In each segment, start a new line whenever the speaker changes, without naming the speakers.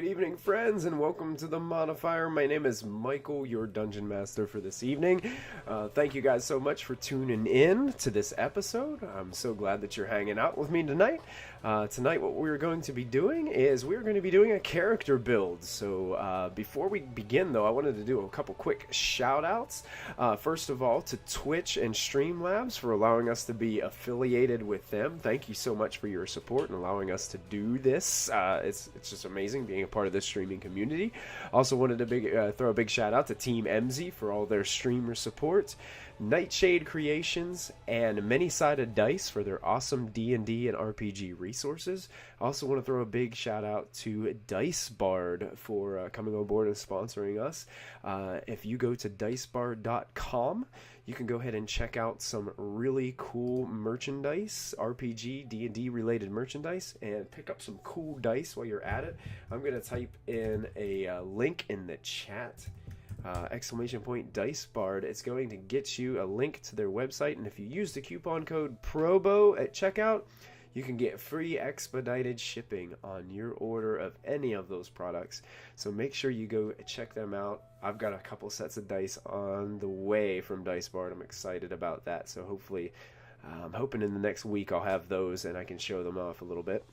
good evening, friends, and welcome to the Modifier. My name is Michael, your Dungeon Master for this evening. Thank you guys so much for tuning in to this episode. I'm so glad that you're hanging out with me tonight. Tonight, what we're going to be doing is we're going to be doing a character build. So before we begin, though, I wanted to do a couple quick shout-outs. First of all, to Twitch and Streamlabs for allowing us to be affiliated with them. Thank you so much for your support and allowing us to do this. It's just amazing being a part of this streaming community. Also wanted to throw a big shout out to Team MZ for all their streamer support, Nightshade Creations, and Many-Sided Dice for their awesome D&D and RPG resources. I also want to throw a big shout out to Dice Bard for coming on board and sponsoring us. If you go to dicebard.com, you can go ahead and check out some really cool merchandise, RPG, D&D related merchandise, and pick up some cool dice while you're at it. I'm going to type in a link in the chat. Dice Bard. It's going to get you a link to their website, and if you use the coupon code PROBO at checkout, you can get free expedited shipping on your order of any of those products. So make sure you go check them out. I've got a couple sets of dice on the way from Dice Bard. I'm excited about that. So hopefully, I'm hoping in the next week I'll have those and I can show them off a little bit.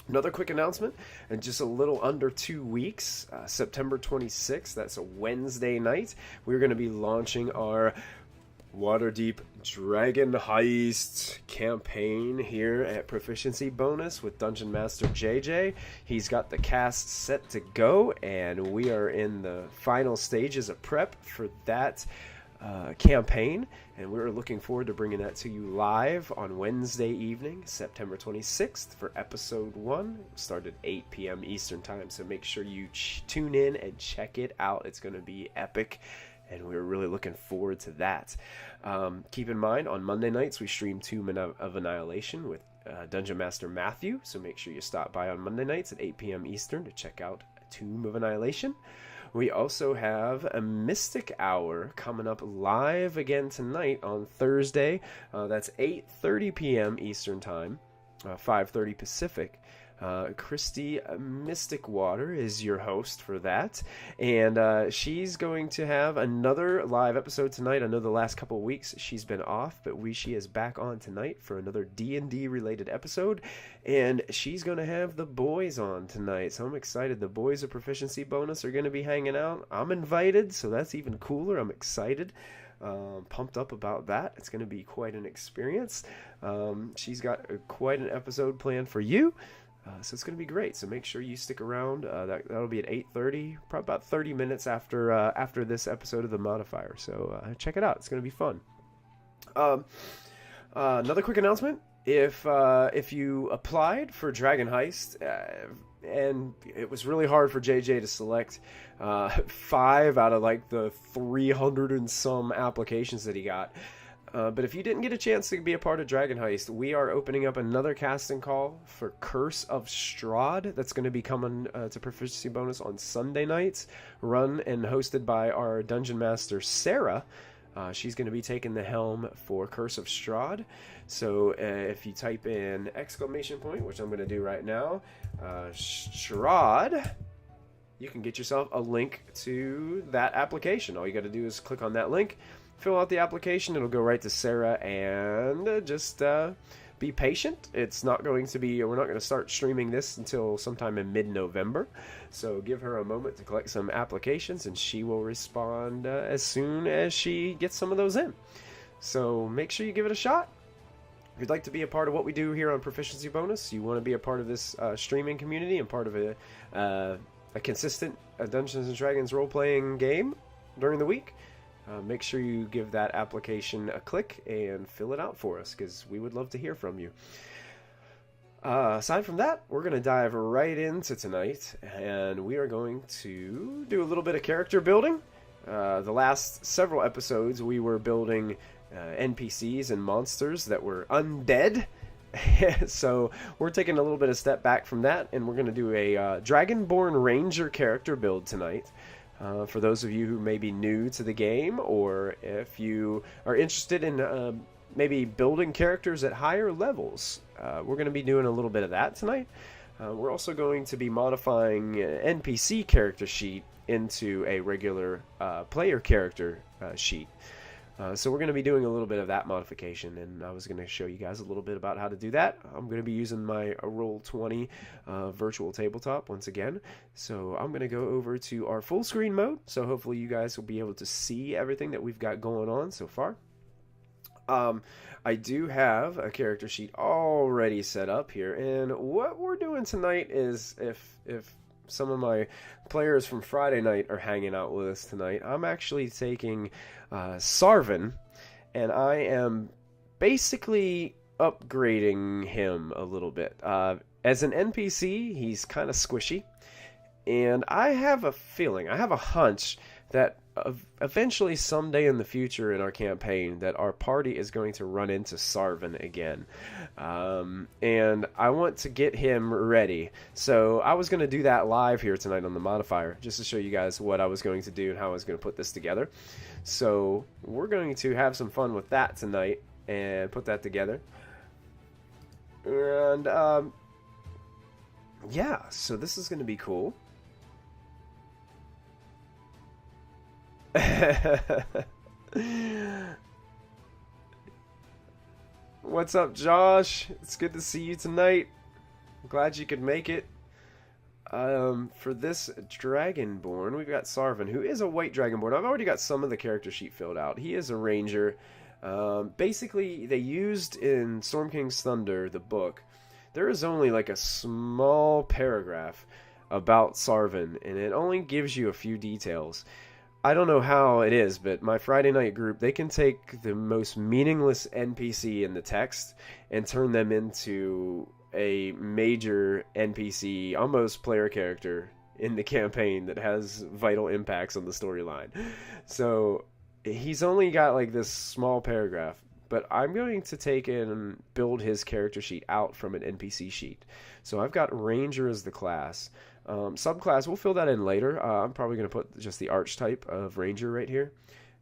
Another quick announcement, in just a little under 2 weeks, September 26th, that's a Wednesday night, we're going to be launching our Waterdeep Dragon Heist campaign here at Proficiency Bonus with Dungeon Master JJ. He's got the cast set to go, and we are in the final stages of prep for that campaign, and we're looking forward to bringing that to you live on Wednesday evening, September 26th for episode 1. Start at 8 p.m. Eastern time, so make sure you tune in and check it out. It's going to be epic, and we're really looking forward to that. Keep in mind, on Monday nights we stream Tomb of Annihilation with Dungeon Master Matthew, so make sure you stop by on Monday nights at 8 p.m. Eastern to check out Tomb of Annihilation. We also have a Mystic Hour coming up live again tonight on Thursday. That's 8:30 p.m. Eastern Time, 5:30 Pacific. Christy Mystic Water is your host for that, and she's going to have another live episode tonight. I know the last couple of weeks she's been off, but she is back on tonight for another D&D related episode, and she's going to have the boys on tonight, so I'm excited. The boys of Proficiency Bonus are going to be hanging out. I'm invited, so that's even cooler. I'm excited. Pumped up about that. It's going to be quite an experience. She's got quite an episode planned for you. So it's going to be great. So make sure you stick around. That'll be at 8:30, probably about 30 minutes after this episode of the Modifier. So check it out. It's going to be fun. Another quick announcement: if you applied for Dragon Heist, and it was really hard for JJ to select 5 out of like the 300 and some applications that he got. But if you didn't get a chance to be a part of Dragon Heist, we are opening up another casting call for Curse of Strahd. That's going to be coming to Proficiency Bonus on Sunday nights, run and hosted by our Dungeon Master, Sarah. She's going to be taking the helm for Curse of Strahd. So if you type in ! Which I'm going to do right now, Strahd, you can get yourself a link to that application. All you got to do is click on that link, fill out the application. It'll go right to Sarah, and just be patient. It's not going to be, we're not going to start streaming this until sometime in mid-November, so give her a moment to collect some applications, and she will respond as soon as she gets some of those in. So make sure you give it a shot. If you'd like to be a part of what we do here on Proficiency Bonus, you want to be a part of this streaming community and part of a consistent Dungeons & Dragons role-playing game during the week, make sure you give that application a click and fill it out for us, because we would love to hear from you. Aside from that, we're going to dive right into tonight, and we are going to do a little bit of character building. The last several episodes, we were building NPCs and monsters that were undead. So we're taking a little bit of step back from that, and we're going to do a Dragonborn Ranger character build tonight. For those of you who may be new to the game, or if you are interested in maybe building characters at higher levels, we're going to be doing a little bit of that tonight. we're also going to be modifying an NPC character sheet into a regular player character sheet. So we're going to be doing a little bit of that modification, and I was going to show you guys a little bit about how to do that. I'm going to be using my Roll20 virtual tabletop once again. So I'm going to go over to our full screen mode, so hopefully you guys will be able to see everything that we've got going on so far. I do have a character sheet already set up here, and what we're doing tonight is, if some of my players from Friday night are hanging out with us tonight, I'm actually taking Sarvin, and I am basically upgrading him a little bit. As an NPC, he's kind of squishy, and I have a feeling, I have a hunch that eventually someday in the future in our campaign that our party is going to run into Sarvin again, and I want to get him ready. So I was going to do that live here tonight on the Modifier, just to show you guys what I was going to do and how I was going to put this together. So we're going to have some fun with that tonight and put that together. And yeah, so this is going to be cool. What's up, Josh? It's good to see you tonight. I'm glad you could make it. For this Dragonborn, we've got Sarvin, who is a white Dragonborn. I've already got some of the character sheet filled out. He is a ranger. Basically, they used in Storm King's Thunder, the book, there is only like a small paragraph about Sarvin, and it only gives you a few details. I don't know how it is, but my Friday night group, they can take the most meaningless NPC in the text and turn them into a major NPC, almost player character in the campaign that has vital impacts on the storyline. So he's only got like this small paragraph, but I'm going to take in and build his character sheet out from an NPC sheet. So I've got Ranger as the class. Subclass, we'll fill that in later. I'm probably going to put just the archetype of Ranger right here.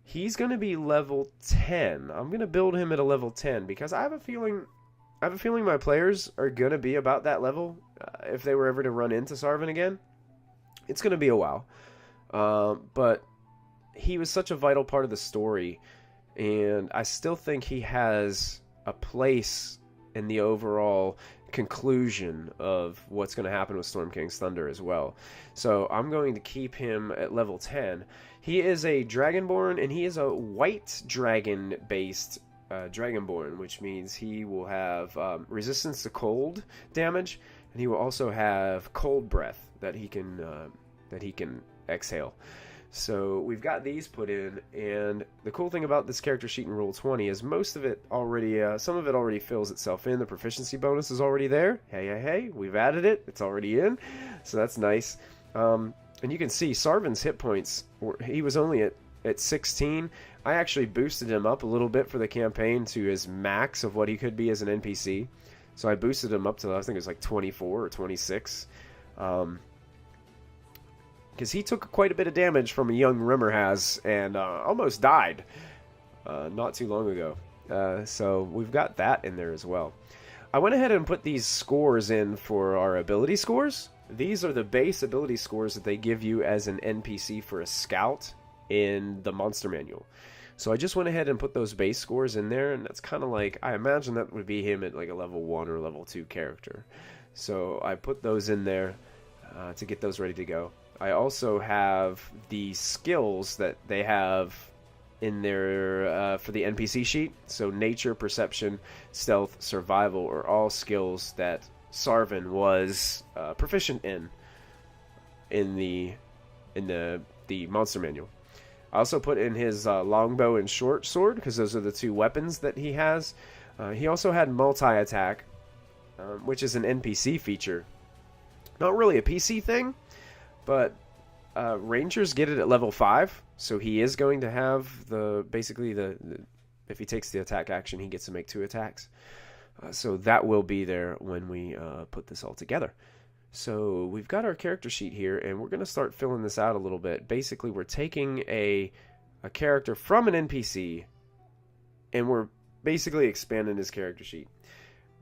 He's going to be level 10. I'm going to build him at a level 10 because I have a feeling my players are going to be about that level if they were ever to run into Sarvin again. It's going to be a while. But he was such a vital part of the story, and I still think he has a place in the overall conclusion of what's going to happen with Storm King's Thunder as well. So I'm going to keep him at level 10. He is a Dragonborn, and he is a white dragon based Dragonborn, which means he will have resistance to cold damage, and he will also have cold breath that he can exhale. So we've got these put in, and the cool thing about this character sheet in Roll20 is most of it already, some of it already fills itself in. The proficiency bonus is already there. Hey, we've added it. It's already in, so that's nice. And you can see Sarvin's hit points, he was only at 16. I actually boosted him up a little bit for the campaign to his max of what he could be as an NPC. So I boosted him up to, I think it was like 24 or 26. Because he took quite a bit of damage from a young Rimmerhaz and almost died not too long ago. So we've got that in there as well. I went ahead and put these scores in for our ability scores. These are the base ability scores that they give you as an NPC for a scout in the monster manual. So I just went ahead and put those base scores in there, and that's kind of like, I imagine that would be him at like a level 1 or level 2 character. So I put those in there to get those ready to go. I also have the skills that they have in there for the NPC sheet. So nature, perception, stealth, survival are all skills that Sarvin was proficient in the monster manual. I also put in his longbow and short sword because those are the two weapons that he has. He also had multi-attack, which is an NPC feature. Not really a PC thing, but Rangers get it at level 5, so he is going to have basically if he takes the attack action, he gets to make 2 attacks. So that will be there when we put this all together. So we've got our character sheet here, and we're going to start filling this out a little bit. Basically, we're taking a character from an NPC, and we're basically expanding his character sheet.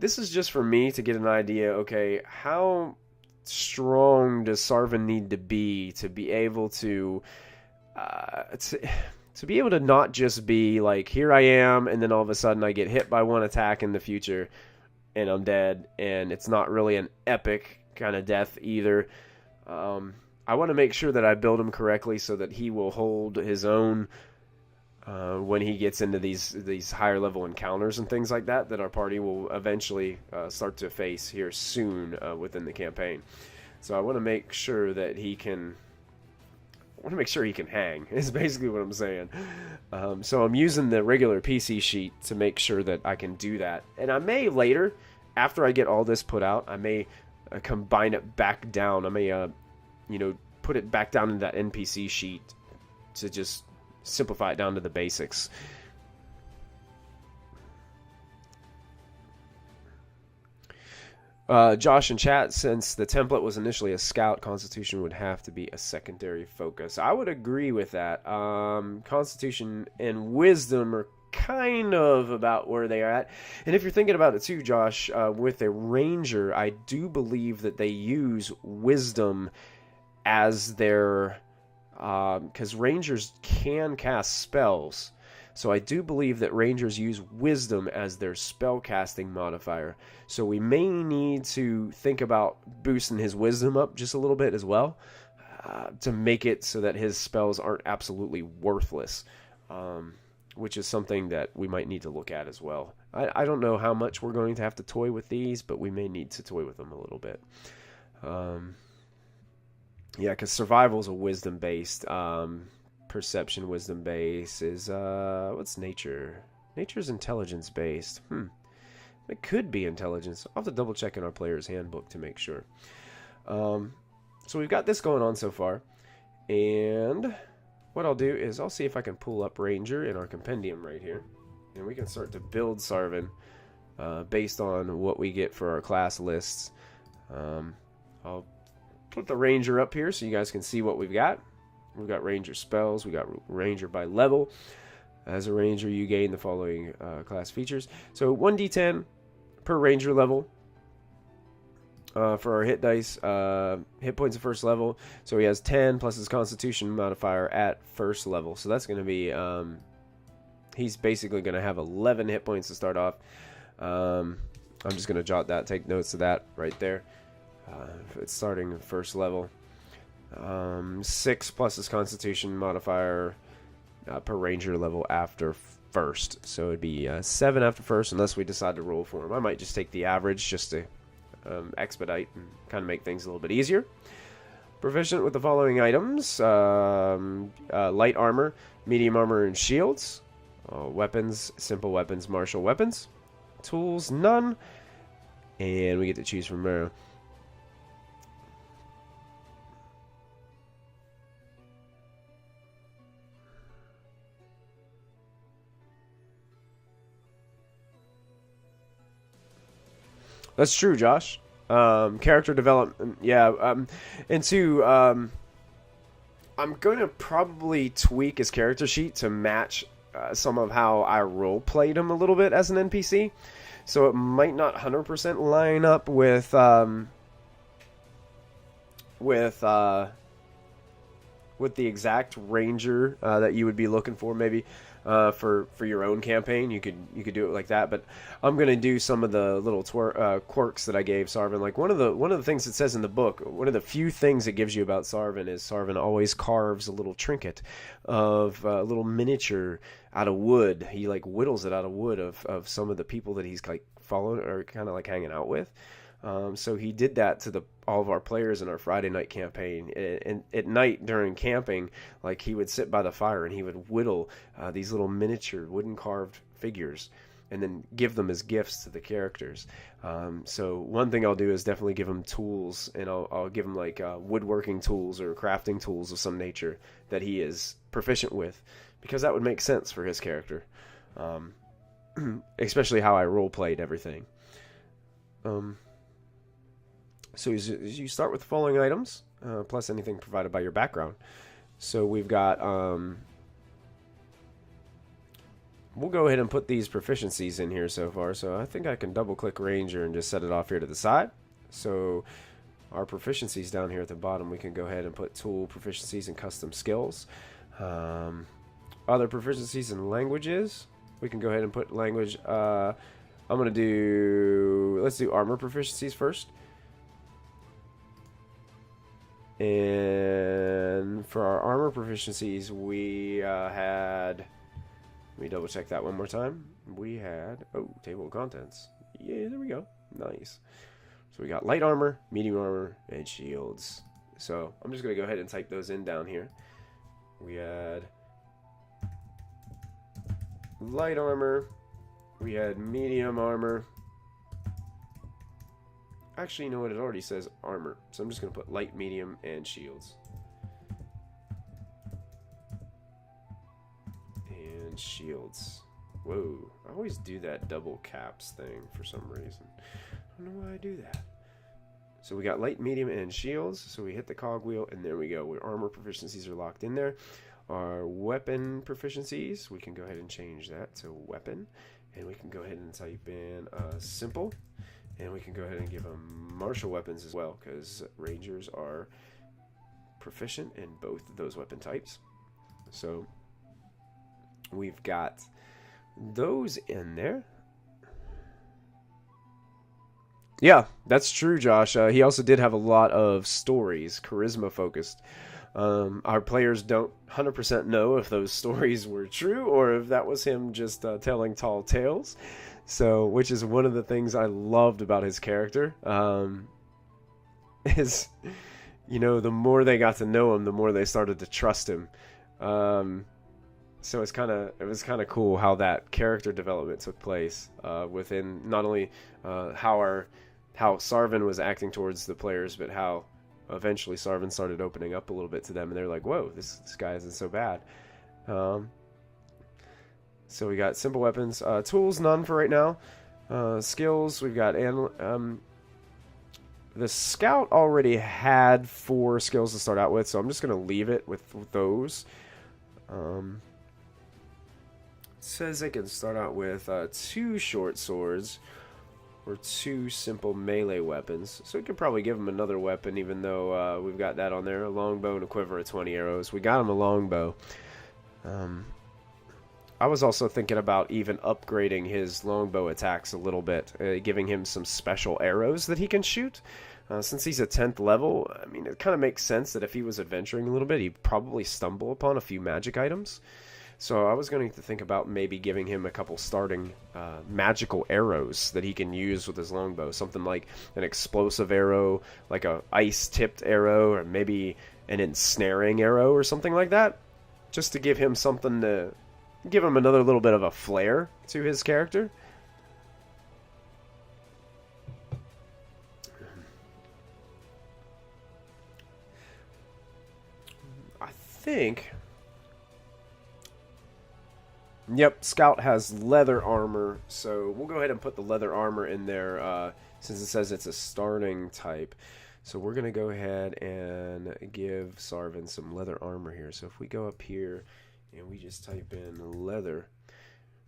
this is just for me to get an idea, okay, how strong does Sarvin need to be able to be able to not just be like, here I am, and then all of a sudden I get hit by one attack in the future and I'm dead, and it's not really an epic kind of death either. I want to make sure that I build him correctly so that he will hold his own when he gets into these higher level encounters and things like that our party will eventually start to face here soon within the campaign. So I want to make sure that he can. I want to make sure he can hang, is basically what I'm saying. So I'm using the regular PC sheet to make sure that I can do that. And I may later, after I get all this put out, I may combine it back down. I may, put it back down into that NPC sheet to just simplify it down to the basics. Josh in chat, since the template was initially a scout, Constitution would have to be a secondary focus. I would agree with that. Constitution and Wisdom are kind of about where they are at. And if you're thinking about it too, Josh, with a Ranger, I do believe that they use Wisdom as their... because Rangers can cast spells. So I do believe that Rangers use Wisdom as their spellcasting modifier. So we may need to think about boosting his Wisdom up just a little bit as well to make it so that his spells aren't absolutely worthless, which is something that we might need to look at as well. I don't know how much we're going to have to toy with these, but we may need to toy with them a little bit. Yeah, because survival is a Wisdom-based. Perception Wisdom base is what's nature? Nature's intelligence based. It could be intelligence. I'll have to double check in our player's handbook to make sure. So we've got this going on so far, and what I'll do is I'll see if I can pull up Ranger in our compendium right here, and we can start to build Sarvin based on what we get for our class lists. I'll put the Ranger up here so you guys can see what we've got. We've got Ranger spells. We got Ranger by level. As a Ranger, you gain the following class features. So 1d10 per Ranger level for our hit dice. Hit points at first level. So he has 10 plus his Constitution modifier at first level. So that's going to be... he's basically going to have 11 hit points to start off. I'm just going to jot that, take notes of that right there. It's starting at first level. 6 plus his Constitution modifier per Ranger level after first. So it'd be 7 after first unless we decide to roll for him. I might just take the average just to expedite and kind of make things a little bit easier. Proficient with the following items. Light armor, medium armor, and shields. Weapons, simple weapons, martial weapons. Tools, none. And we get to choose from there. That's true, Josh. Character development, yeah. And two, I'm going to probably tweak his character sheet to match some of how I role-played him a little bit as an NPC. So it might not 100% line up with the exact Ranger that you would be looking for, maybe. For your own campaign, you could do it like that, but I'm gonna do some of the little quirks that I gave Sarvin. Like one of the things it says in the book, one of the few things it gives you about Sarvin is Sarvin always carves a little trinket of a little miniature out of wood. He like whittles it out of wood of some of the people that he's like following or kind of like hanging out with. So he did that to all of our players in our Friday night campaign. And at night during camping, like he would sit by the fire and he would whittle these little miniature wooden carved figures and then give them as gifts to the characters. So one thing I'll do is definitely give him tools, and I'll give him like woodworking tools or crafting tools of some nature that he is proficient with, because that would make sense for his character, especially how I role played everything. So you start with the following items, plus anything provided by your background. So we've got we'll go ahead and put these proficiencies in here so far. So I think I can double click Ranger and just set it off here to the side. So our proficiencies down here at the bottom, we can go ahead and put tool proficiencies and custom skills. Other proficiencies in languages, we can go ahead and put language. I'm gonna do, let's do armor proficiencies first. And for our armor proficiencies, we had, let me double check that one more time. We had, oh, table of contents. Yeah, there we go. Nice. So we got light armor, medium armor, and shields. So I'm just going to go ahead and type those in down here. We had light armor. We had medium armor. Actually, you know what? It already says armor. So I'm just going to put light, medium, and shields. And shields. Whoa. I always do that double caps thing for some reason. I don't know why I do that. So we got light, medium, and shields. So we hit the cogwheel, and there we go. Our armor proficiencies are locked in there. Our weapon proficiencies, we can go ahead and change that to weapon. And we can go ahead and type in simple. And we can go ahead and give them martial weapons as well, because Rangers are proficient in both of those weapon types. So we've got those in there. Yeah, that's true, Josh. He also did have a lot of stories, charisma focused. Our players don't 100% know if those stories were true or if that was him just telling tall tales. So, which is one of the things I loved about his character. Is, you know, the more they got to know him, the more they started to trust him. So it was kind of cool how that character development took place within not only how Sarvin was acting towards the players, but how eventually Sarvin started opening up a little bit to them, and they're like, "Whoa, this guy isn't so bad." So we got simple weapons, tools, none for right now. Skills, we've got the scout already had 4 skills to start out with, so I'm just gonna leave it with those. It says they can start out with 2 short swords or 2 simple melee weapons. So we could probably give him another weapon, even though we've got that on there. A longbow and a quiver of 20 arrows. We got him a longbow. I was also thinking about even upgrading his longbow attacks a little bit, giving him some special arrows that he can shoot. Since he's a 10th level, I mean, it kind of makes sense that if he was adventuring a little bit, he'd probably stumble upon a few magic items. So I was going to think about maybe giving him a couple starting magical arrows that he can use with his longbow. Something like an explosive arrow, like a ice-tipped arrow, or maybe an ensnaring arrow or something like that. Just to give him something to give him another little bit of a flair to his character. I think... Yep, Scout has leather armor, so we'll go ahead and put the leather armor in there since it says it's a starting type. So we're going to go ahead and give Sarvin some leather armor here. So if we go up here and we just type in leather,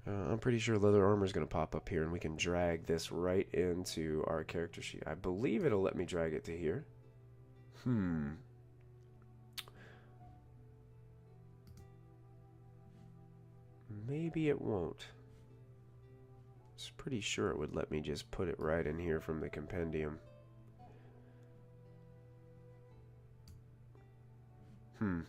I'm pretty sure leather armor is going to pop up here, and we can drag this right into our character sheet. I believe it'll let me drag it to here. Maybe it won't. It's pretty sure it would let me just put it right in here from the compendium. I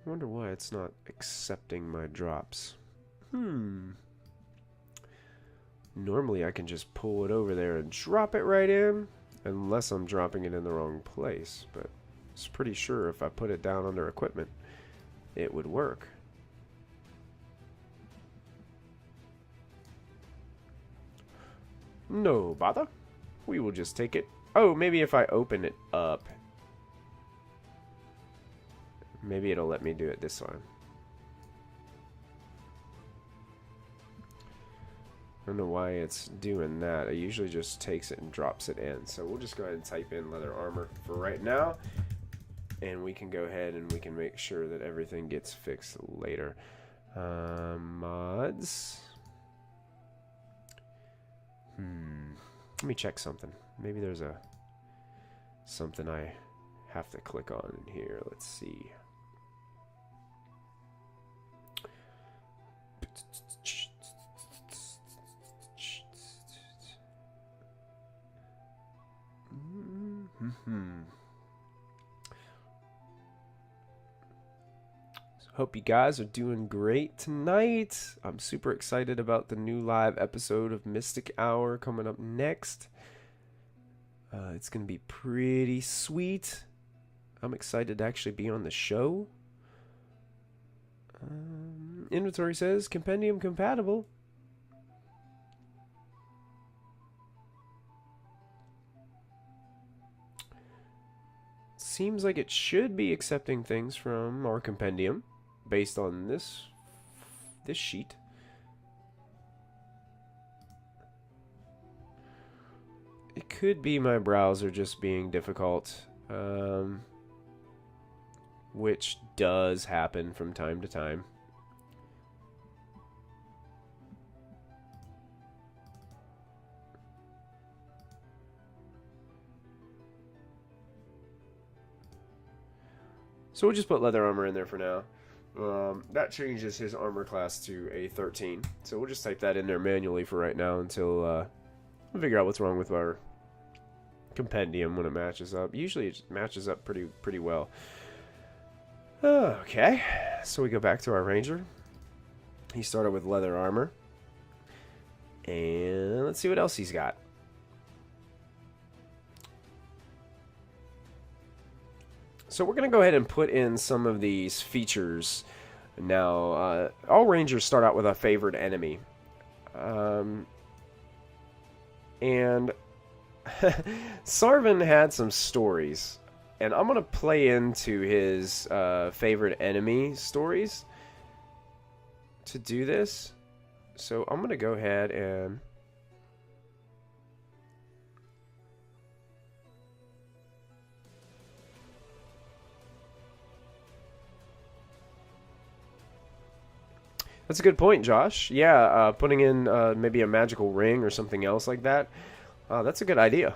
wonder why it's not accepting my drops. Normally I can just pull it over there and drop it right in, unless I'm dropping it in the wrong place, but I'm pretty sure if I put it down under equipment, it would work. No bother. We will just take it. Oh, maybe if I open it up, maybe it'll let me do it this time. I don't know why it's doing that. It usually just takes it and drops it in. So we'll just go ahead and type in leather armor for right now. and we can go ahead and we can make sure that everything gets fixed later. Mods. Let me check something. Maybe there's something I have to click on in here. Let's see. Hope you guys are doing great tonight. I'm super excited about the new live episode of Mystic Hour coming up next. It's going to be pretty sweet. I'm excited to actually be on the show. Inventory says compendium compatible. Seems like it should be accepting things from our compendium based on this sheet. It could be my browser just being difficult, which does happen from time to time. So we'll just put leather armor in there for now. That changes his armor class to a 13. So we'll just type that in there manually for right now until we'll figure out what's wrong with our compendium when it matches up. Usually it matches up pretty well. Okay, so we go back to our ranger. He started with leather armor. And let's see what else he's got. So we're going to go ahead and put in some of these features. Now, all rangers start out with a favored enemy. And Sarvin had some stories. And I'm going to play into his favorite enemy stories to do this. So I'm going to go ahead and... That's a good point, Josh. Yeah, putting in maybe a magical ring or something else like that. That's a good idea.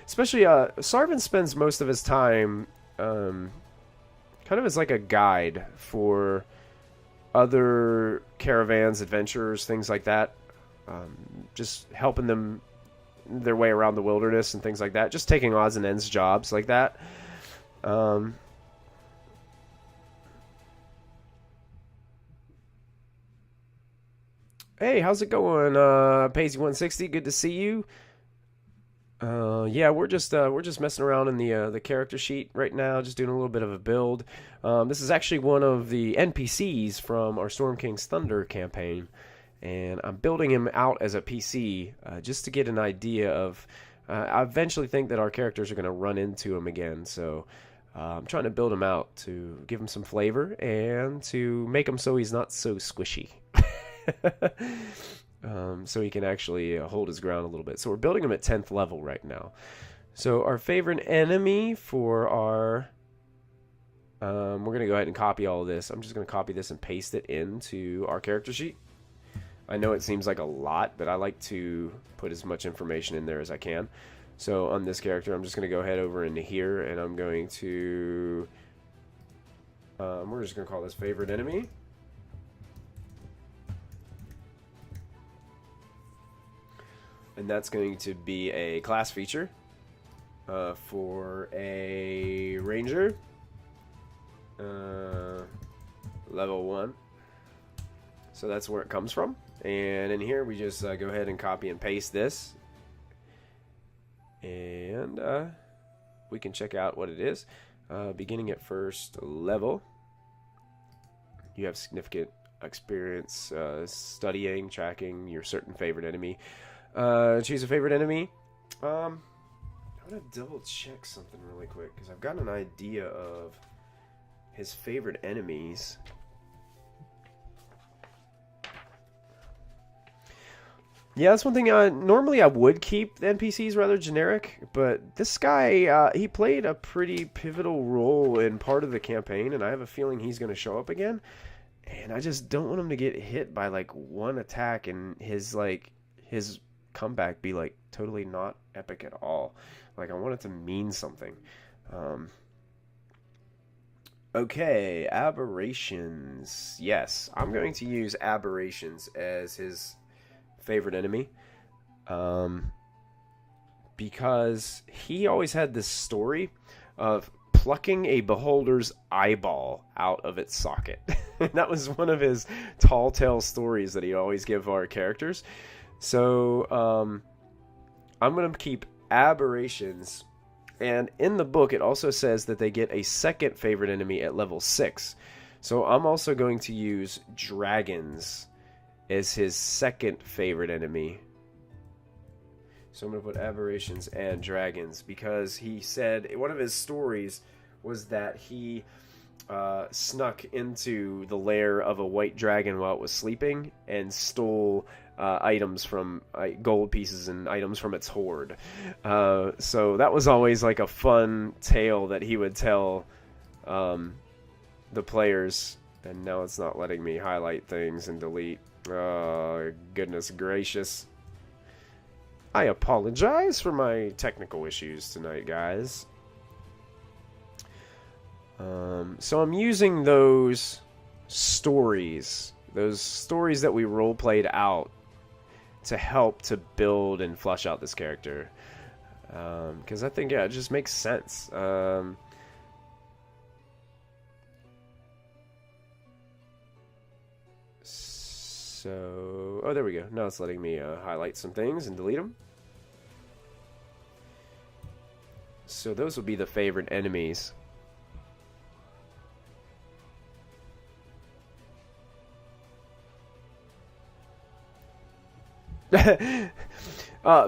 Especially, Sarvin spends most of his time kind of as like a guide for other caravans, adventurers, things like that. Just helping them their way around the wilderness and things like that. Just taking odds and ends jobs like that. Hey, how's it going, Paisy160? Good to see you. Yeah, we're just messing around in the character sheet right now, just doing a little bit of a build. This is actually one of the NPCs from our Storm King's Thunder campaign, and I'm building him out as a PC just to get an idea of. I eventually think that our characters are going to run into him again, so I'm trying to build him out to give him some flavor and to make him so he's not so squishy. So he can actually hold his ground a little bit. So we're building him at 10th level right now. So our favorite enemy for our... we're going to go ahead and copy all of this. I'm just going to copy this and paste it into our character sheet. I know it seems like a lot, but I like to put as much information in there as I can. So on this character, I'm just going to go ahead over into here, and I'm going to... we're just going to call this favorite enemy. And that's going to be a class feature for a ranger, level 1. So that's where it comes from. And in here, we just go ahead and copy and paste this. And we can check out what it is. Beginning at first level, you have significant experience studying, tracking your certain favorite enemy. Choose a favorite enemy. I'm gonna double check something really quick because I've got an idea of his favorite enemies. Yeah, that's one thing. Normally, I would keep the NPCs rather generic, but this guy, he played a pretty pivotal role in part of the campaign, and I have a feeling he's going to show up again. And I just don't want him to get hit by like one attack and his comeback be like totally not epic at all. Like I want it to mean something. Um, okay, aberrations. Yes, I'm going to use aberrations as his favorite enemy. Um, because he always had this story of plucking a beholder's eyeball out of its socket. That was one of his tall tale stories that he always give our characters. So I'm going to keep aberrations. And in the book, it also says that they get a second favorite enemy at level 6. So I'm also going to use dragons as his second favorite enemy. So I'm going to put aberrations and dragons because he said one of his stories was that he snuck into the lair of a white dragon while it was sleeping and stole items from gold pieces and items from its hoard. So that was always like a fun tale that he would tell the players. And now it's not letting me highlight things and delete. Oh, goodness gracious. I apologize for my technical issues tonight, guys. So I'm using those stories that we role-played out to help to build and flesh out this character. Because I think, yeah, it just makes sense. So, oh, there we go. Now it's letting me highlight some things and delete them. So those will be the favorite enemies.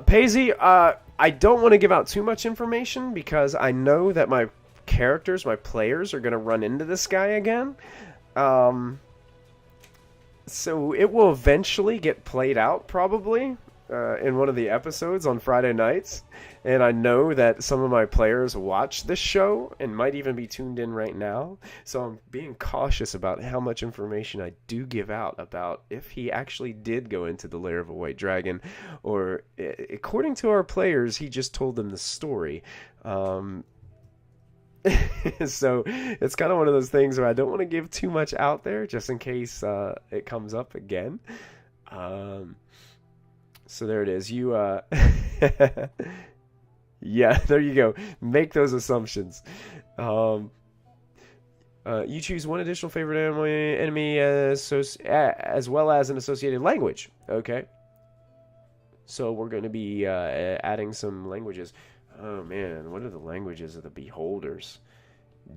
Paisley, I don't want to give out too much information because I know that my characters, my players, are going to run into this guy again. So it will eventually get played out, probably, in one of the episodes on Friday nights. And I know that some of my players watch this show and might even be tuned in right now. So I'm being cautious about how much information I do give out about if he actually did go into the lair of a white dragon. Or, according to our players, he just told them the story. So it's kind of one of those things where I don't want to give too much out there just in case it comes up again. So there it is. You yeah, there you go. Make those assumptions. You choose one additional favorite enemy as well as an associated language. Okay. So we're going to be adding some languages. Oh man, what are the languages of the beholders?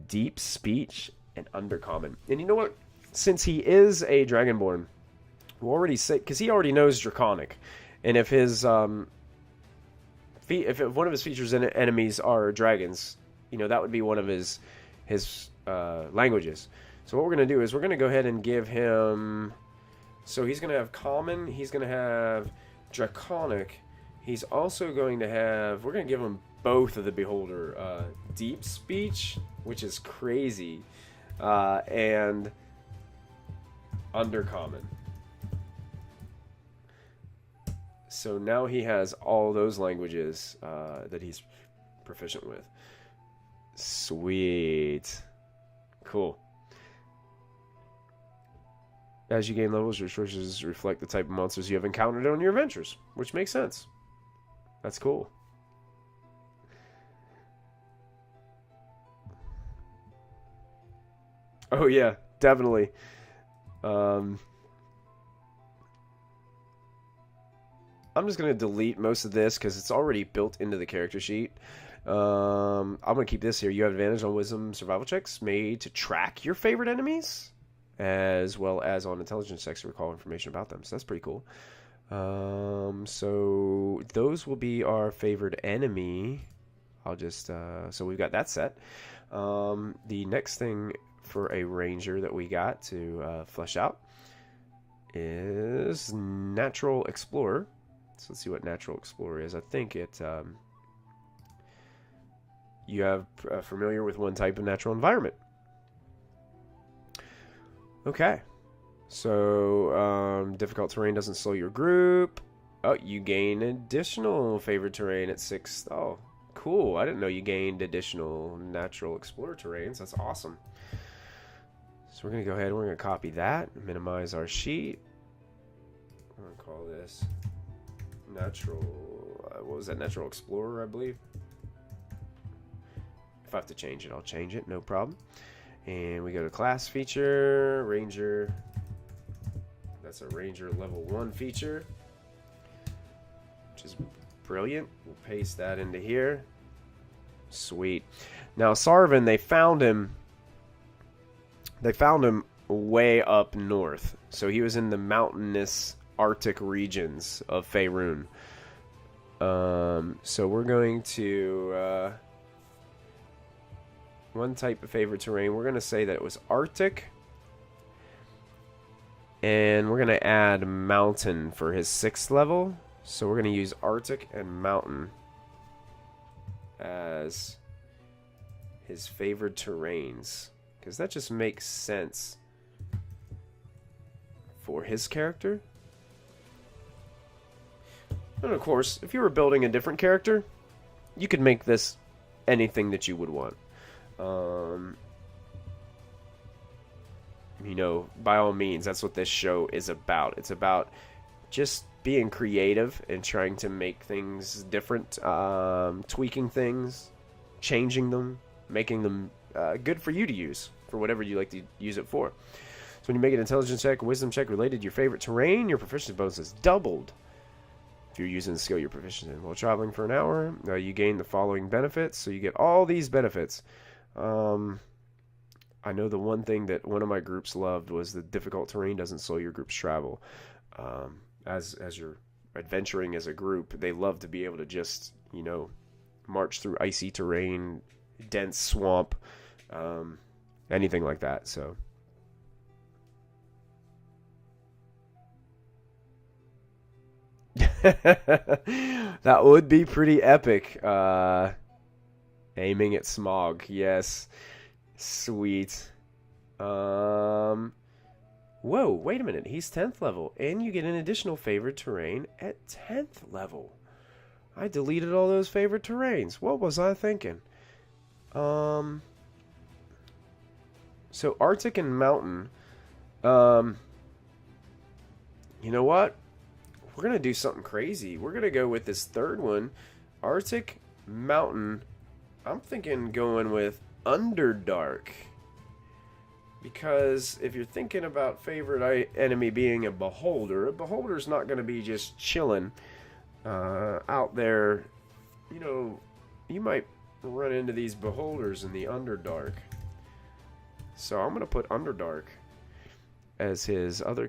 Deep speech and undercommon. And you know what? Since he is a Dragonborn, we'll already say, because he already knows Draconic, and if his if one of his features and enemies are dragons, you know, that would be one of his languages. So what we're going to do is we're going to go ahead and give him. So he's going to have common. He's going to have Draconic. He's also going to have. We're going to give him both of the beholder deep speech, which is crazy, and undercommon. So now he has all those languages that he's proficient with. Sweet. Cool. As you gain levels, your resources reflect the type of monsters you have encountered on your adventures, which makes sense. That's cool. Oh yeah, definitely. I'm just going to delete most of this because it's already built into the character sheet. I'm going to keep this here. You have advantage on wisdom survival checks made to track your favorite enemies, as well as on intelligence checks to recall information about them. So that's pretty cool. So those will be our favorite enemy. I'll just, so we've got that set. The next thing for a ranger that we got to flesh out is Natural Explorer. So let's see what Natural Explorer is. I think it... you have familiar with one type of natural environment. Okay. So, difficult terrain doesn't slow your group. Oh, you gain additional favorite terrain at 6. Oh, cool. I didn't know you gained additional Natural Explorer terrains. That's awesome. So we're going to go ahead and we're going to copy that. Minimize our sheet. I'm going to call this Natural... what was that? Natural Explorer, I believe. If I have to change it, I'll change it. No problem. And we go to class feature, Ranger. That's a Ranger level 1 feature, which is brilliant. We'll paste that into here. Sweet. Now Sarvin, they found him way up north. So he was in the mountainous Arctic regions of Faerun. So we're going to one type of favorite terrain. We're going to say that it was Arctic. And we're going to add mountain for his 6th level. So we're going to use Arctic and mountain as his favored terrains, because that just makes sense for his character. And of course, if you were building a different character, you could make this anything that you would want. You know, by all means, that's what this show is about. It's about just being creative and trying to make things different, tweaking things, changing them, making them good for you to use, for whatever you like to use it for. So when you make an intelligence check, wisdom check related to your favorite terrain, your proficiency bonus is doubled. If you're using the skill you're proficient in while traveling for an hour, you gain the following benefits. So you get all these benefits. I know the one thing that one of my groups loved was the difficult terrain doesn't slow your group's travel. As you're adventuring as a group, they love to be able to just, you know, march through icy terrain, dense swamp, anything like that. So that would be pretty epic. Aiming at smog, yes. Sweet. Whoa, wait a minute. He's 10th level, and you get an additional favorite terrain at 10th level. I deleted all those favorite terrains. What was I thinking? So Arctic and Mountain. You know what? We're going to do something crazy. We're going to go with this third one. Arctic, Mountain. I'm thinking going with Underdark. Because if you're thinking about favorite enemy being a beholder's not going to be just chilling out there. You know, you might run into these beholders in the Underdark. So I'm going to put Underdark as his other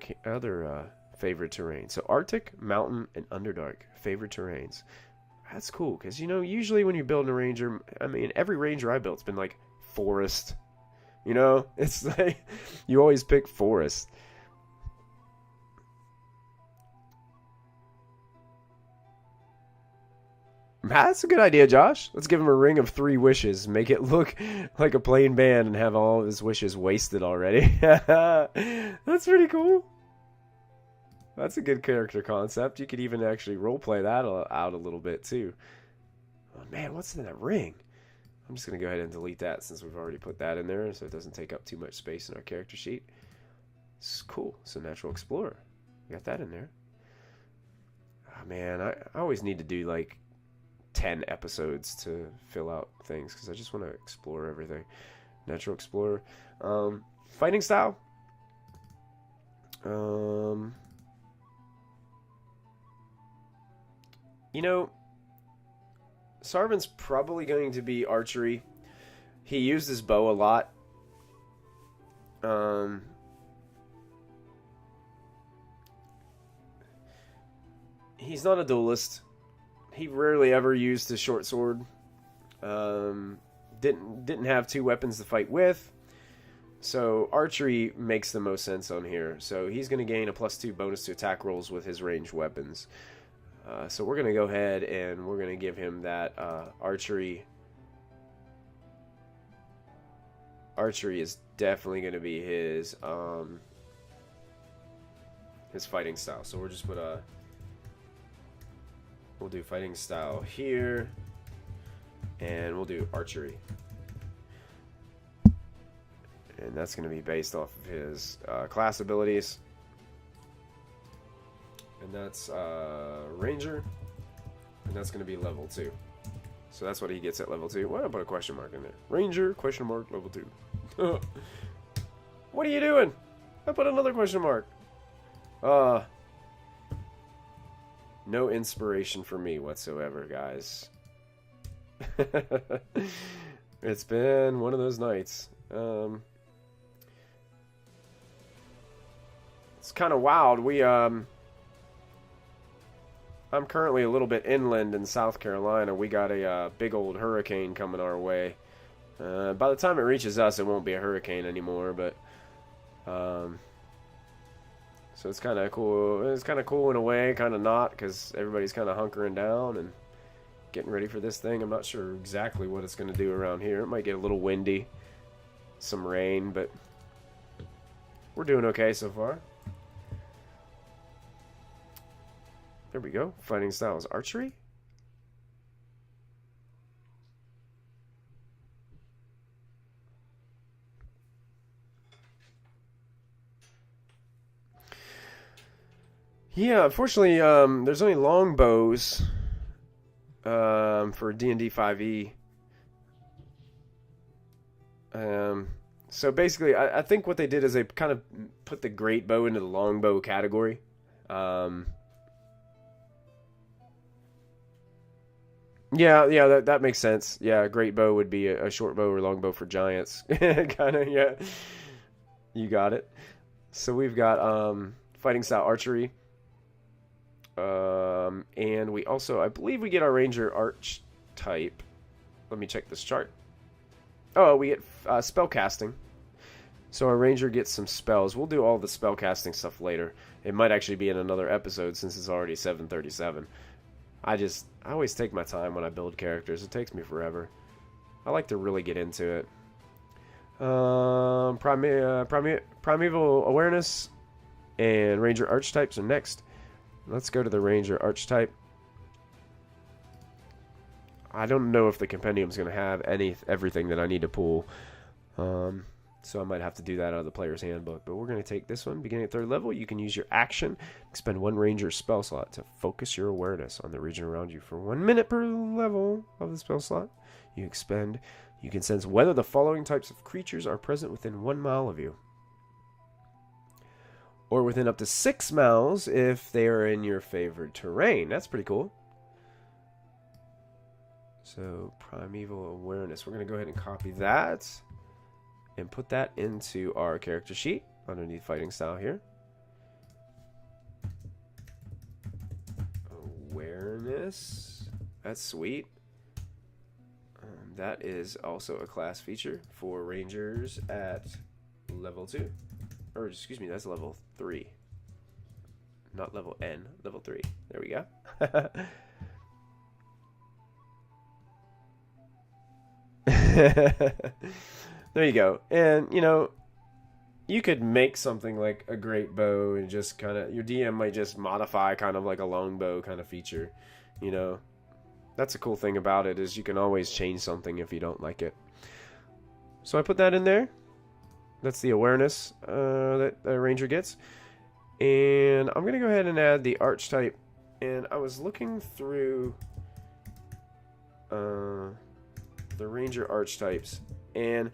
favorite terrain. So Arctic, Mountain, and Underdark, favorite terrains. That's cool, because, you know, usually when you're building a ranger, I mean, every ranger I built's been like forest. You know, it's like you always pick forest. That's a good idea, Josh. Let's give him a ring of 3 wishes. Make it look like a plain band and have all of his wishes wasted already. That's pretty cool. That's a good character concept. You could even actually roleplay that out a little bit, too. Oh, man, what's in that ring? I'm just going to go ahead and delete that since we've already put that in there so it doesn't take up too much space in our character sheet. It's cool. So Natural Explorer. We got that in there. Oh, man, I always need to do like 10 episodes to fill out things because I just want to explore everything. Natural Explorer. Fighting style. You know, Sarvin's probably going to be archery. He used his bow a lot. He's not a duelist. He rarely ever used his short sword. Didn't have 2 weapons to fight with. So archery makes the most sense on here. So he's going to gain a +2 bonus to attack rolls with his ranged weapons. So we're going to go ahead and we're going to give him that archery. Archery is definitely going to be his fighting style. So we'll just put we'll do fighting style here, and we'll do archery. And that's going to be based off of his class abilities. And that's Ranger. And that's going to be level 2. So that's what he gets at level 2. Why don't I put a question mark in there? Ranger, question mark, level 2. What are you doing? I put another question mark. No inspiration for me whatsoever, guys. It's been one of those nights. It's kind of wild. I'm currently a little bit inland in South Carolina. We got a big old hurricane coming our way. By the time it reaches us, it won't be a hurricane anymore, but so it's kind of cool. It's kind of cool in a way, kind of not, because everybody's kind of hunkering down and getting ready for this thing. I'm not sure exactly what it's going to do around here. It might get a little windy, some rain, but we're doing okay so far. There we go. Fighting styles. Archery? Yeah, unfortunately, there's only longbows for D&D 5e. So basically, I think what they did is they kind of put the great bow into the longbow category. Yeah, that makes sense. Yeah, a great bow would be a short bow or long bow for giants. Kind of, yeah. You got it. So we've got fighting style archery. And we also, I believe we get our Ranger Archetype. Let me check this chart. Oh, we get spell casting. So our Ranger gets some spells. We'll do all the spell casting stuff later. It might actually be in another episode since it's already 7:37. I always take my time when I build characters. It takes me forever. I like to really get into it. Primeval Awareness and Ranger Archetypes are next. Let's go to the Ranger Archetype. I don't know if the compendium's going to have everything that I need to pull. So I might have to do that out of the player's handbook. But we're going to take this one. Beginning at 3rd level, you can use your action. Expend 1 Ranger spell slot to focus your awareness on the region around you for 1 minute per level of the spell slot. You can sense whether the following types of creatures are present within 1 mile of you. Or within up to 6 miles if they are in your favored terrain. That's pretty cool. So, Primeval Awareness. We're going to go ahead and copy that. And put that into our character sheet underneath fighting style here. Awareness. That's sweet. That is also a class feature for Rangers at level 2. Or, excuse me, that's level 3. Not level N, level 3. There we go. There you go. And, you could make something like a great bow and just kind of, your DM might just modify kind of like a longbow kind of feature. That's a cool thing about it, is you can always change something if you don't like it. So I put that in there. That's the awareness that the Ranger gets. And I'm going to go ahead and add the Archetype. And I was looking through the Ranger Archetypes, and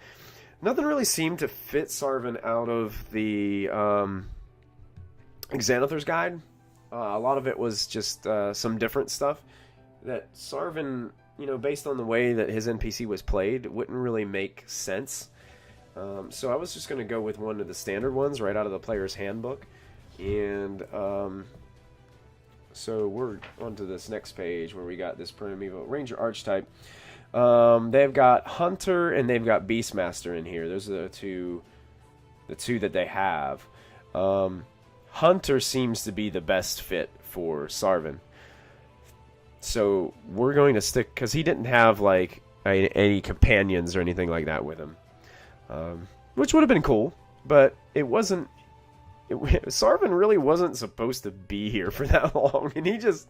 nothing really seemed to fit Sarvin out of the Xanathar's Guide. A lot of it was just some different stuff that Sarvin, based on the way that his NPC was played, wouldn't really make sense. So I was just going to go with one of the standard ones right out of the player's handbook. And so we're onto this next page where we got this Primeval Ranger Archetype. They've got Hunter and they've got Beastmaster in here. Those are the two that they have. Hunter seems to be the best fit for Sarvin. So we're going to stick, because he didn't have like any companions or anything like that with him, which would have been cool, but it wasn't. Sarvin really wasn't supposed to be here for that long, and he just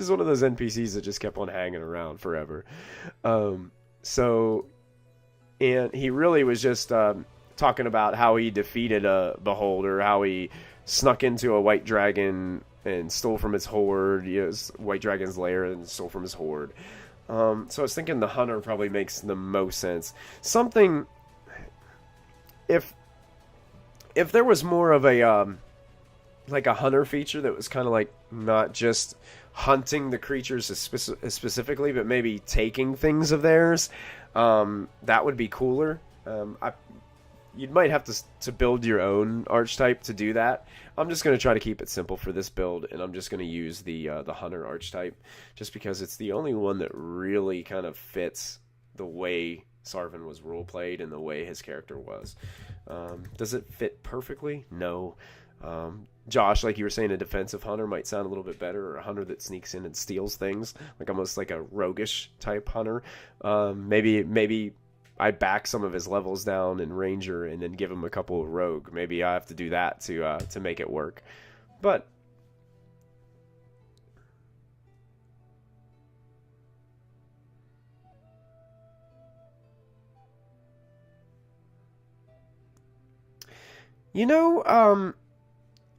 one of those NPCs that just kept on hanging around forever. So, and he really was just talking about how he defeated a beholder, how he snuck into a white dragon and stole from his horde, white dragon's lair, and stole from his horde. So I was thinking the hunter probably makes the most sense. Something, if there was more of a like a hunter feature that was kind of like not just hunting the creatures specifically, but maybe taking things of theirs, that would be cooler. You might have to build your own archetype to do that. I'm just going to try to keep it simple for this build, and I'm just going to use the hunter archetype, just because it's the only one that really kind of fits the way Sarvin was role played and the way his character was. Does it fit perfectly? No. Josh, like you were saying, a defensive hunter might sound a little bit better, or a hunter that sneaks in and steals things, like almost like a roguish type hunter. Maybe I back some of his levels down in Ranger and then give him a couple of rogue. Maybe I have to do that to make it work. But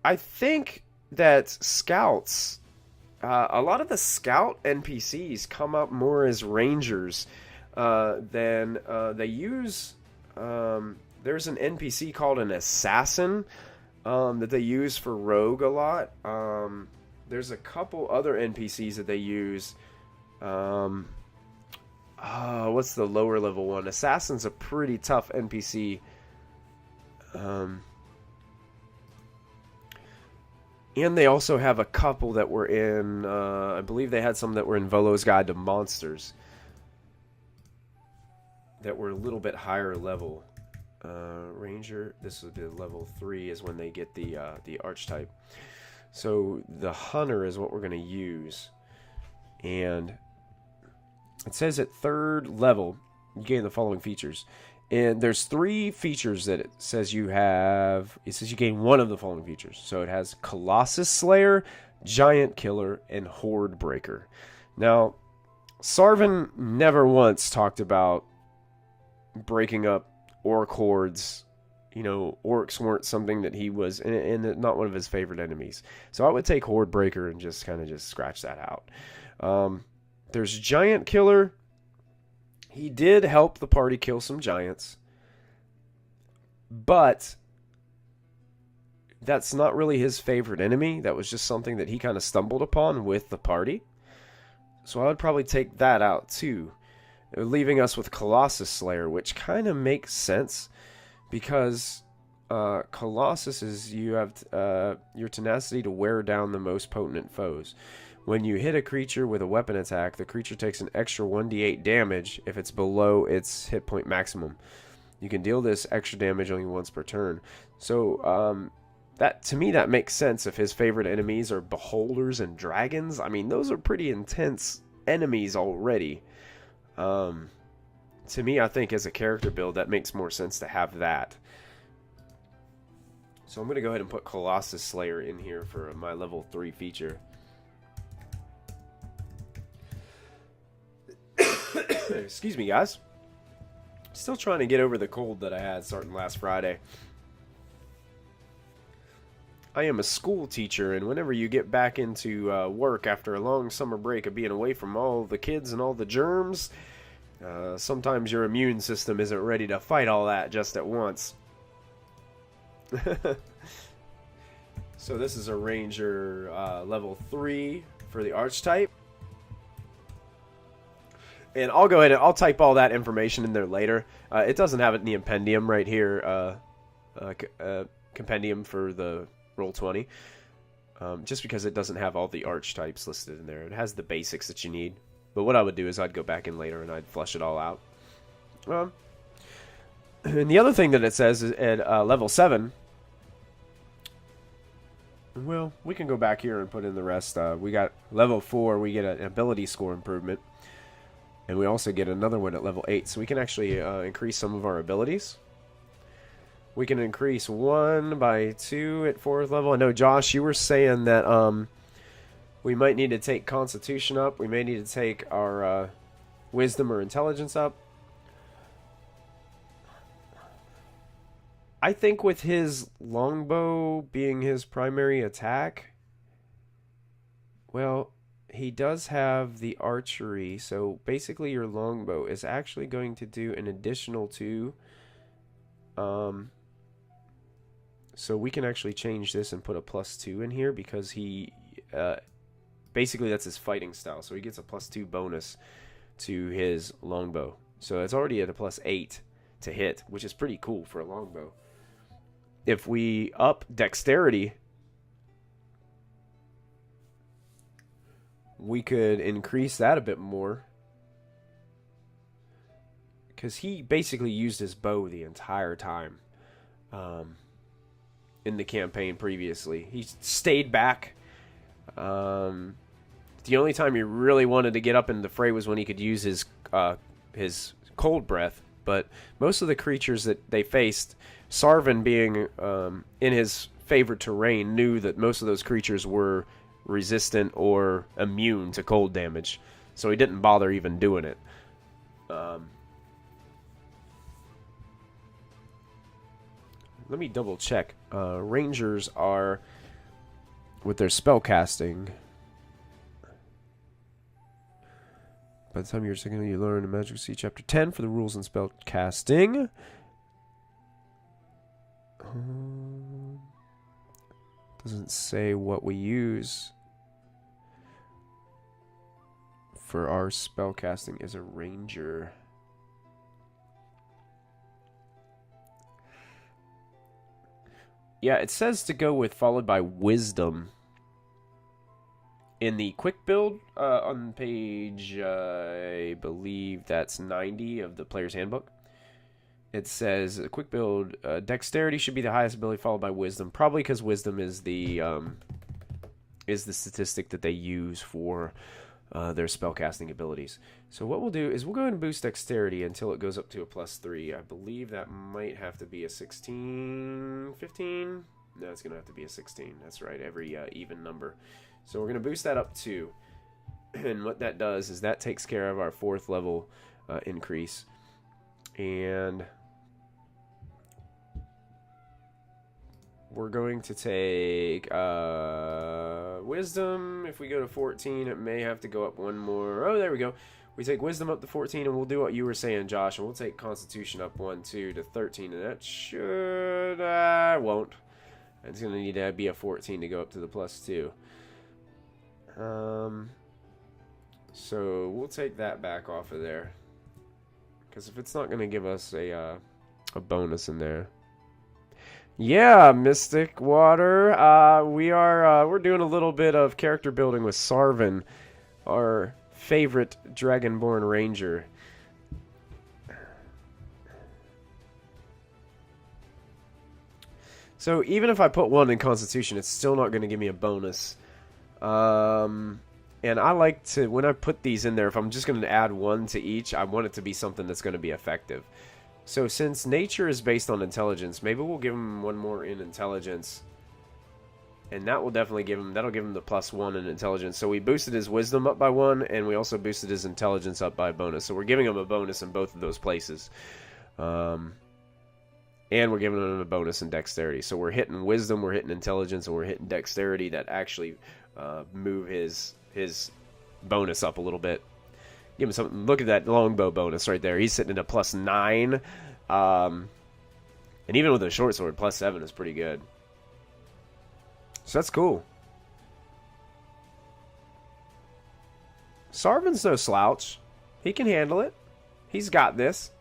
I think that scouts, a lot of the scout NPCs come up more as rangers than they use. There's an NPC called an assassin that they use for rogue a lot. There's a couple other NPCs that they use. What's the lower level one? Assassin's a pretty tough NPC. And they also have a couple that were in, I believe they had some that were in Volo's Guide to Monsters that were a little bit higher level. Ranger, this would be level 3 is when they get the archetype. So the hunter is what we're going to use. And it says at 3rd level, you gain the following features. And there's 3 features that it says you have. It says you gain one of the following features. So it has Colossus Slayer, Giant Killer, and Horde Breaker. Now, Sarvin never once talked about breaking up orc hordes. Orcs weren't something that he was, and not one of his favorite enemies. So I would take Horde Breaker and just scratch that out. There's Giant Killer. He did help the party kill some giants, but that's not really his favorite enemy. That was just something that he kind of stumbled upon with the party. So I would probably take that out too, leaving us with Colossus Slayer, which kind of makes sense because Colossus is you have your tenacity to wear down the most potent foes. When you hit a creature with a weapon attack, the creature takes an extra 1d8 damage if it's below its hit point maximum. You can deal this extra damage only once per turn. So that to me that makes sense if his favorite enemies are beholders and dragons. I mean, those are pretty intense enemies already. To me, I think as a character build, that makes more sense to have that. So I'm going to go ahead and put Colossus Slayer in here for my level 3 feature. Excuse me, guys. Still trying to get over the cold that I had starting last Friday. I am a school teacher, and whenever you get back into work after a long summer break of being away from all the kids and all the germs, sometimes your immune system isn't ready to fight all that just at once. So this is a Ranger level 3 for the Archetype. And I'll go ahead and I'll type all that information in there later. It doesn't have it in the impendium right here, compendium for the Roll20, just because it doesn't have all the archetypes listed in there. It has the basics that you need. But what I would do is I'd go back in later and I'd flesh it all out. And the other thing that it says is at level 7, Well, we can go back here and put in the rest. We got level 4, we get an ability score improvement. And we also get another one at level 8. So we can actually increase some of our abilities. We can increase 1 by 2 at 4th level. I know, Josh, you were saying that we might need to take Constitution up. We may need to take our Wisdom or Intelligence up. I think with his longbow being his primary attack, well, he does have the archery. So basically your longbow is actually going to do an additional 2. So we can actually change this and put a +2 in here because he... basically that's his fighting style. So he gets a +2 bonus to his longbow. So it's already at a +8 to hit, which is pretty cool for a longbow. If we up dexterity, we could increase that a bit more. Because he basically used his bow the entire time in the campaign previously. He stayed back. The only time he really wanted to get up in the fray was when he could use his cold breath. But most of the creatures that they faced, Sarvin being in his favorite terrain, knew that most of those creatures were resistant or immune to cold damage. So he didn't bother even doing it. Let me double check. Rangers are, with their spell casting, by the time you're second, you learn in Magic C Chapter 10 for the rules and spell casting. Doesn't say what we use for our spell casting as a ranger. Yeah, it says to go with followed by wisdom. In the quick build on page, I believe that's 90 of the player's handbook, it says a quick build, dexterity should be the highest ability followed by wisdom, probably because wisdom is the statistic that they use for their spellcasting abilities. So what we'll do is we'll go ahead and boost dexterity until it goes up to a +3. I believe that might have to be a 16, 15. No, it's going to have to be a 16. That's right, every even number. So we're going to boost that up 2. And what that does is that takes care of our 4th level increase. And we're going to take Wisdom. If we go to 14, it may have to go up 1 more. Oh, there we go. We take Wisdom up to 14, and we'll do what you were saying, Josh. And we'll take Constitution up 1, 2 to 13. And that should... won't. It's going to need to be a 14 to go up to the +2. So we'll take that back off of there. Because if it's not going to give us a bonus in there. Yeah, Mystic Water. We're doing a little bit of character building with Sarvin, our favorite Dragonborn Ranger. So even if I put 1 in Constitution, it's still not going to give me a bonus. And I like to, when I put these in there, if I'm just going to add 1 to each, I want it to be something that's going to be effective. So since nature is based on intelligence, maybe we'll give him 1 more in intelligence. And that will definitely give him, that'll give him the +1 in intelligence. So we boosted his wisdom up by 1, and we also boosted his intelligence up by a bonus. So we're giving him a bonus in both of those places. And we're giving him a bonus in dexterity. So we're hitting wisdom, we're hitting intelligence, and we're hitting dexterity that actually move his bonus up a little bit. Give him something. Look at that longbow bonus right there. He's sitting at a +9. And even with a short sword, +7 is pretty good. So that's cool. Sarvin's no slouch. He can handle it. He's got this.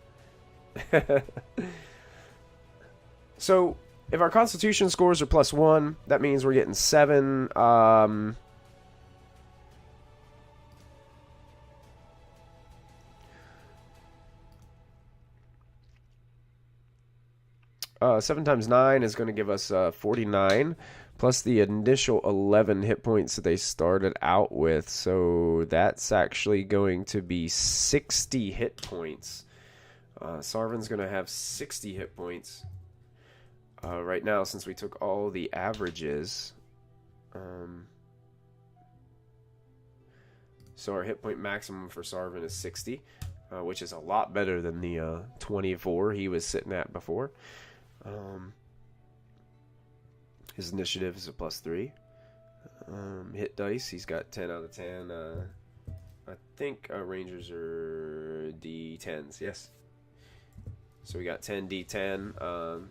So if our Constitution scores are +1, that means we're getting 7. 7 times 9 is going to give us 49, plus the initial 11 hit points that they started out with. So that's actually going to be 60 hit points. Sarvin's going to have 60 hit points right now, since we took all the averages. So our hit point maximum for Sarvin is 60, which is a lot better than the 24 he was sitting at before. His initiative is a +3. Hit dice, he's got 10 out of 10. I think Rangers are D10s, yes. So we got 10 D10.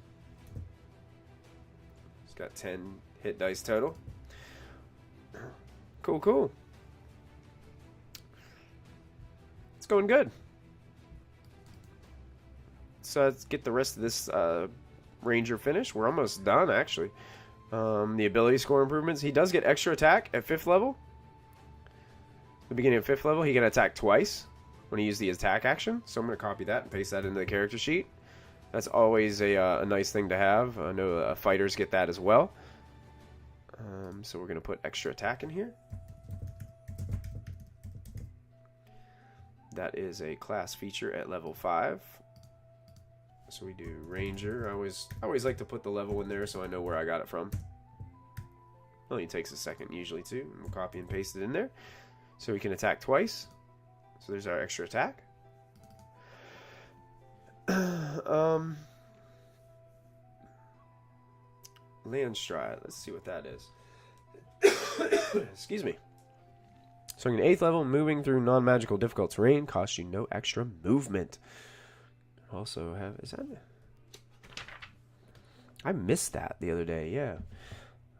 He's got 10 hit dice total. Cool, cool. It's going good. So let's get the rest of this Ranger finished. We're almost done, actually. The ability score improvements. He does get extra attack at 5th level. The beginning of 5th level, he can attack twice when he uses the attack action. So I'm going to copy that and paste that into the character sheet. That's always a nice thing to have. I know fighters get that as well. So we're going to put extra attack in here. That is a class feature at level 5. So we do Ranger. I always like to put the level in there so I know where I got it from. Only takes a second usually too. And we'll copy and paste it in there. So we can attack twice. So there's our extra attack. Landstride. Let's see what that is. Excuse me. So in 8th level, moving through non-magical difficult terrain costs you no extra movement. Also have, is that, I missed that the other day. Yeah,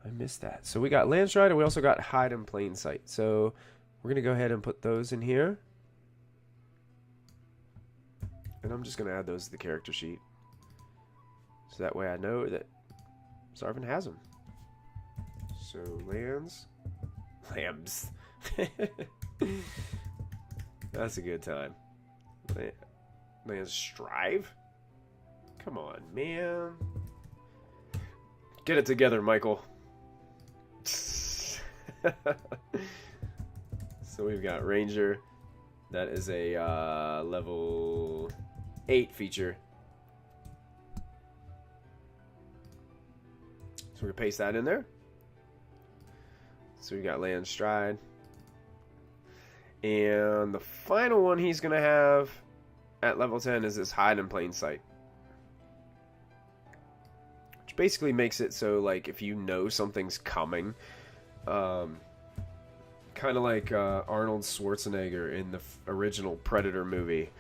I missed that. So we got Landstride, and we also got Hide in Plain Sight. So we're gonna go ahead and put those in here, and I'm just gonna add those to the character sheet, so that way I know that Sarvin has them. So lambs. That's a good time. Landstrive? Come on, man. Get it together, Michael. So we've got Ranger. That is a level 8 feature. So we're going to paste that in there. So we got Landstride. And the final one he's going to have at level 10 is this Hide in Plain Sight. Which basically makes it so, like, if you know something's coming, kind of like Arnold Schwarzenegger in the original Predator movie.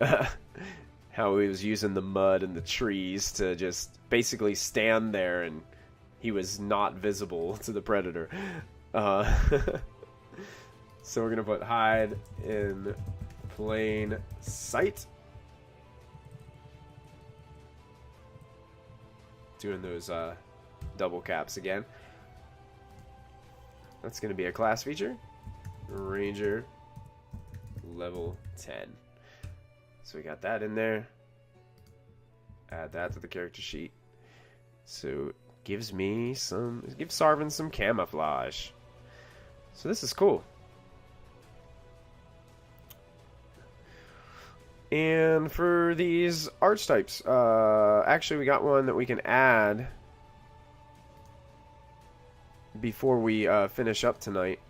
How he was using the mud and the trees to just basically stand there, and he was not visible to the Predator. So we're going to put Hide in Plain Sight. Doing those double caps again. That's going to be a class feature. Ranger level 10. So we got that in there. Add that to the character sheet. So it gives Sarvin some camouflage. So this is cool. And for these archetypes, actually we got one that we can add before we finish up tonight.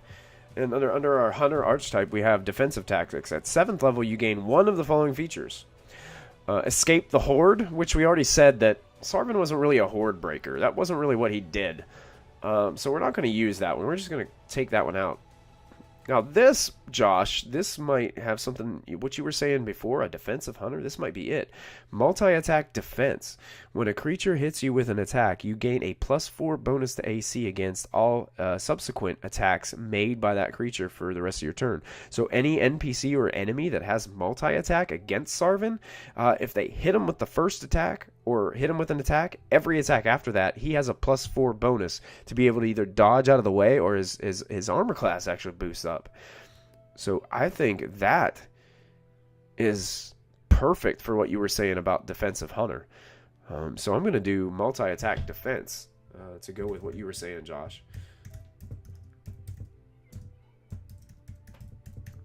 And under our Hunter archetype, we have defensive tactics. At 7th level, you gain one of the following features. Escape the Horde, which we already said that Sarvin wasn't really a Horde breaker. That wasn't really what he did. So we're not going to use that one. We're just going to take that one out. Now this, Josh, this might have something, what you were saying before, a defensive hunter, this might be it. Multi-attack defense. When a creature hits you with an attack, you gain a +4 bonus to AC against all subsequent attacks made by that creature for the rest of your turn. So any NPC or enemy that has multi-attack against Sarvin, if they hit him with the first attack, or hit him with an attack, every attack after that, he has a +4 bonus to be able to either dodge out of the way or his armor class actually boosts up. So I think that is perfect for what you were saying about defensive hunter. So I'm going to do multi-attack defense to go with what you were saying, Josh.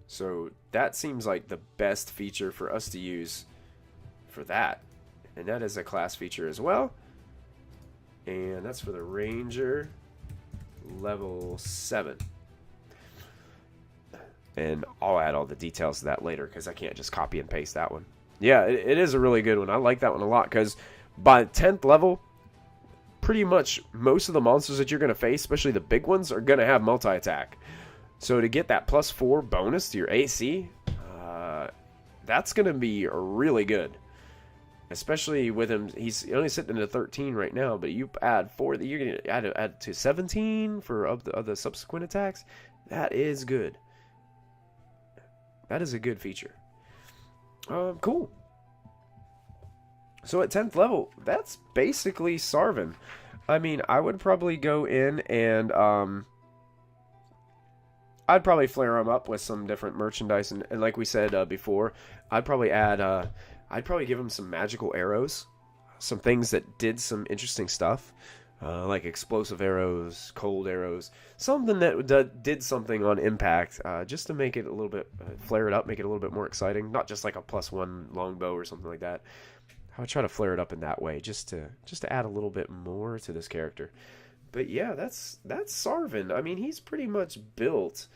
So that seems like the best feature for us to use for that. And that is a class feature as well. And that's for the Ranger level 7. And I'll add all the details to that later because I can't just copy and paste that one. Yeah, it is a really good one. I like that one a lot because by 10th level, pretty much most of the monsters that you're going to face, especially the big ones, are going to have multi-attack. So to get that +4 bonus to your AC, that's going to be really good. Especially with him, he's only sitting at 13 right now, but you add 4, you're going to add to 17 for of the subsequent attacks. That is good. That is a good feature. Cool. So at 10th level, that's basically Sarvin. I mean, I would probably go in and I'd probably flare him up with some different merchandise, and like we said before, I'd probably add, I'd probably give him some magical arrows, some things that did some interesting stuff, like explosive arrows, cold arrows, something that did something on impact, just to make it a little bit, flare it up, make it a little bit more exciting, not just like a +1 longbow or something like that. I would try to flare it up in that way, just to add a little bit more to this character. But yeah, that's Sarvin. I mean, he's pretty much built.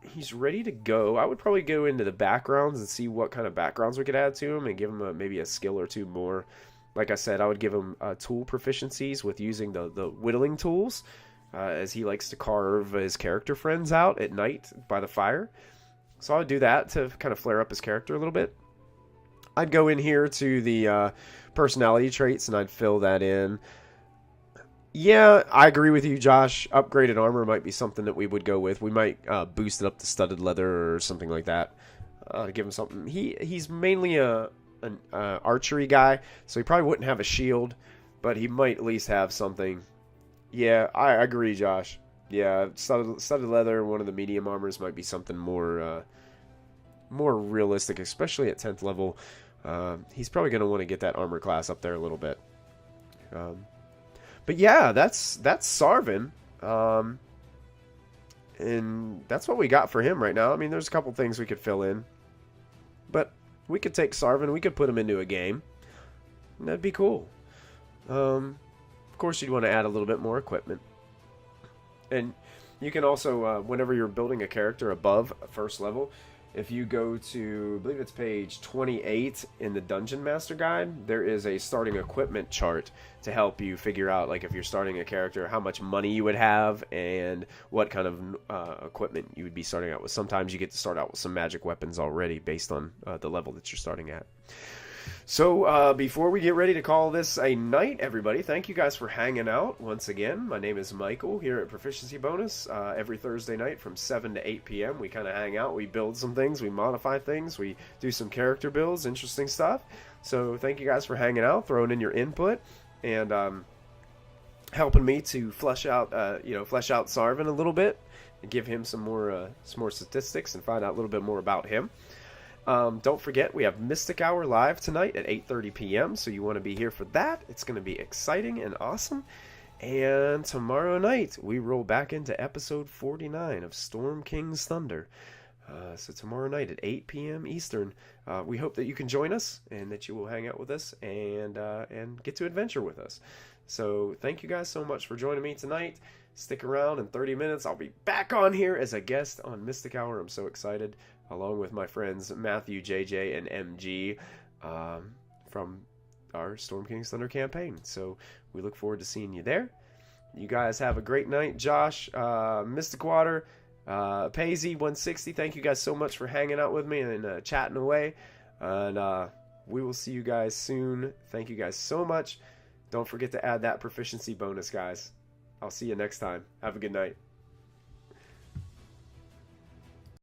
He's ready to go. I would probably go into the backgrounds and see what kind of backgrounds we could add to him and give him maybe a skill or two more. Like I said, I would give him tool proficiencies with using the whittling tools, as he likes to carve his character friends out at night by the fire. So I would do that to kind of flare up his character a little bit. I'd go in here to the personality traits and I'd fill that in. Yeah, I agree with you, Josh. Upgraded armor might be something that we would go with. We might boost it up to studded leather or something like that. Give him something. He's mainly an archery guy, so he probably wouldn't have a shield, but he might at least have something. Yeah, I agree, Josh. Yeah, studded leather, one of the medium armors might be something more realistic, especially at 10th level. He's probably going to want to get that armor class up there a little bit. But yeah, that's Sarvin. And that's what we got for him right now. I mean, there's a couple things we could fill in. But we could take Sarvin, we could put him into a game. And that'd be cool. Of course, you'd want to add a little bit more equipment. And you can also, whenever you're building a character above first level, if you go to, I believe it's page 28 in the Dungeon Master Guide, there is a starting equipment chart to help you figure out, like, if you're starting a character, how much money you would have and what kind of equipment you would be starting out with. Sometimes you get to start out with some magic weapons already based on the level that you're starting at. So, before we get ready to call this a night, everybody, thank you guys for hanging out once again. My name is Michael here at Proficiency Bonus. Every Thursday night from 7 to 8 p.m. we kind of hang out, we build some things, we modify things, we do some character builds, interesting stuff. So, thank you guys for hanging out, throwing in your input, and helping me to flesh out Sarvin a little bit, and give him some more statistics and find out a little bit more about him. Don't forget, we have Mystic Hour live tonight at 8:30 p.m., so you want to be here for that. It's going to be exciting and awesome. And tomorrow night, we roll back into episode 49 of Storm King's Thunder. So tomorrow night at 8 p.m. Eastern, we hope that you can join us and that you will hang out with us and get to adventure with us. So thank you guys so much for joining me tonight. Stick around in 30 minutes. I'll be back on here as a guest on Mystic Hour. I'm so excited, along with my friends Matthew, JJ, and MG from our Storm King's Thunder campaign. So we look forward to seeing you there. You guys have a great night. Josh, Mystic Water, Paisley160, thank you guys so much for hanging out with me and chatting away. And we will see you guys soon. Thank you guys so much. Don't forget to add that proficiency bonus, guys. I'll see you next time. Have a good night.